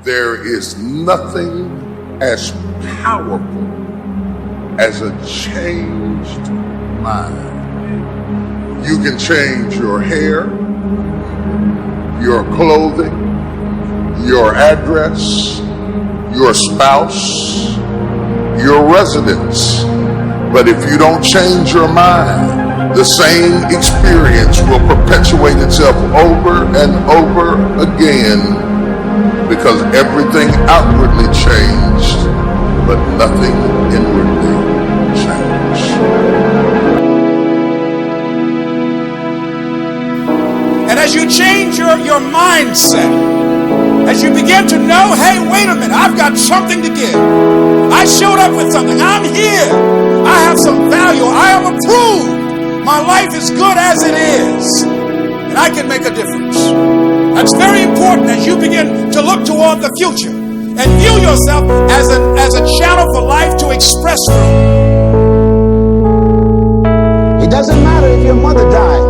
There is nothing as powerful as a changed mind. You can change your hair, your clothing, your address, your spouse, your residence. But if you don't change your mind, the same experience will perpetuate itself over and over again, because everything outwardly changed, but nothing inwardly changed. And as you change your mindset, as you begin to know, hey, wait a minute, I've got something to give. I showed up with something. I'm here. I have some value. I am approved. My life is good as it is. And I can make a difference. That's very important as you begin to look toward the future and view yourself as a channel for life to express through. It doesn't matter if your mother died,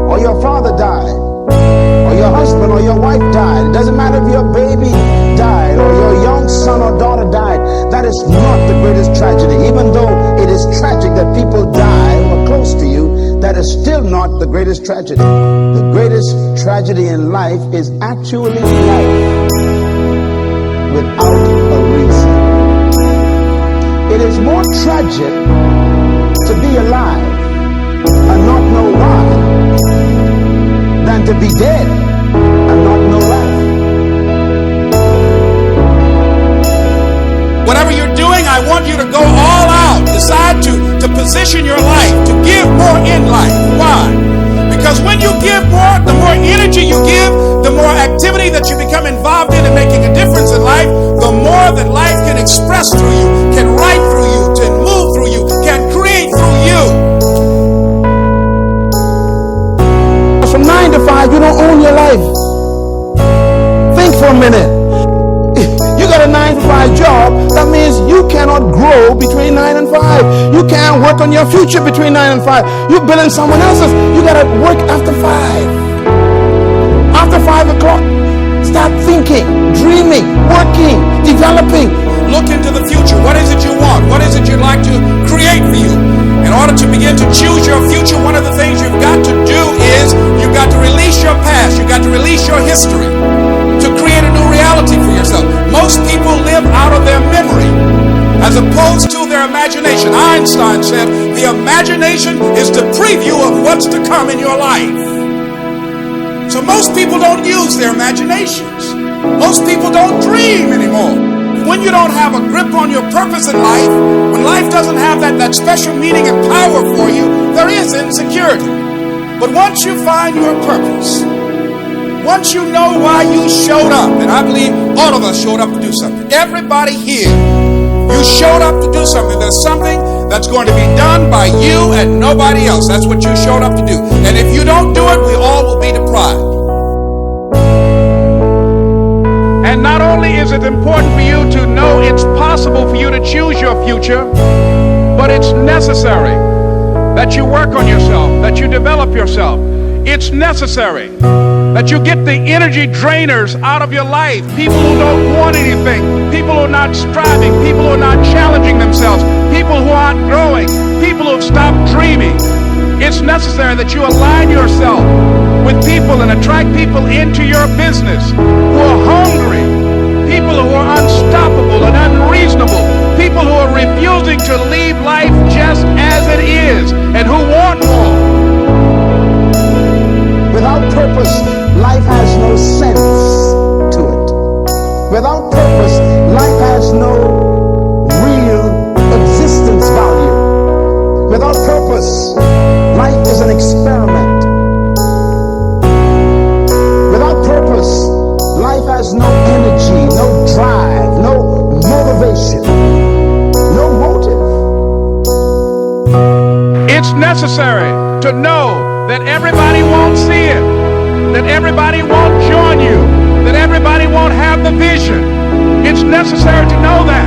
or your father died, or your husband or your wife died. It doesn't matter if your baby died, or your young son or daughter died. That is not the greatest tragedy. Even though it is tragic that people die who are close to you, that is still not the greatest tragedy. The greatest tragedy in life is actually life without a reason. It is more tragic to be alive and not know why than to be dead and not know life. Whatever you're doing, I want you to go all out. Decide to position your life, to give more in life. Why? Because when you give more, the more energy you give, the more activity that you become involved in and making a difference in life, the more that life can express through you, can write through you, can move through you, can create through you. From 9 to 5, you don't own your life. Think for a minute. You got a 9 to 5 job, that means you cannot grow between 9 and 5. You can't work on your future between 9 and 5. You're building someone else's. You got to work after 5. After 5 o'clock, start thinking, dreaming, working, developing. Look into the future. What is it you want? What is it you'd like to create for you? In order to begin to choose your future, one of the things you've got to do is you've got to release your past. You've got to release your history to create a new reality for yourself. Most people live out of their memory as opposed to their imagination. Einstein said the imagination is the preview of what's to come in your life. So most people don't use their imaginations. Most people don't dream anymore. When you don't have a grip on your purpose in life, when life doesn't have that special meaning and power for you, there is insecurity. But once you find your purpose, once you know why you showed up, and I believe all of us showed up to do something. Everybody here, you showed up to do something. There's something that's going to be done by you and nobody else. That's what you showed up to do. And if you don't do it, we all will be deprived. And not only is it important for you to know it's possible for you to choose your future, but it's necessary that you work on yourself, that you develop yourself. It's necessary that you get the energy drainers out of your life. People who don't want anything, people who are not striving, people who are not challenging themselves, people who aren't growing, people who have stopped dreaming. It's necessary that you align yourself with people and attract people into your business who are hungry, people who are unstoppable and unreasonable, people who are refusing to leave life just as it is and who want more. Without purpose, life has no sense to it. Without purpose, life has no real existence value. Without purpose, life is an experiment. Without purpose, life has no energy, no drive, no motivation, no motive. It's necessary to know that everybody won't see it, that everybody won't join you, that everybody won't have the vision. It's necessary to know that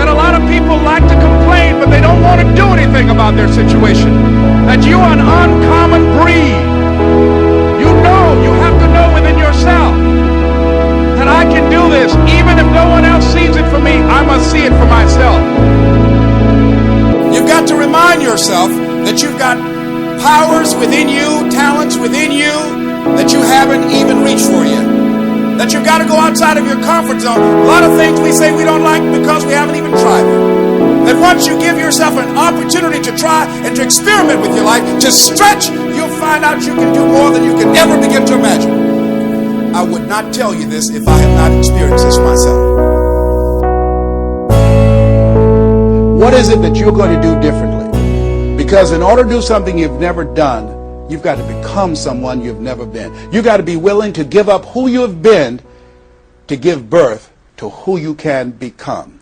a lot of people like to complain, but they don't want to do anything about their situation, that you are an uncommon breed. You have to know within yourself that I can do this even that you've got powers within you, talents within you that you haven't even reached for yet. That you've got to go outside of your comfort zone. A lot of things we say we don't like because we haven't even tried them. That once you give yourself an opportunity to try and to experiment with your life, to stretch, you'll find out you can do more than you can ever begin to imagine. I would not tell you this if I had not experienced this myself. What is it that you're going to do differently? Because in order to do something you've never done, you've got to become someone you've never been. You've got to be willing to give up who you have been to give birth to who you can become.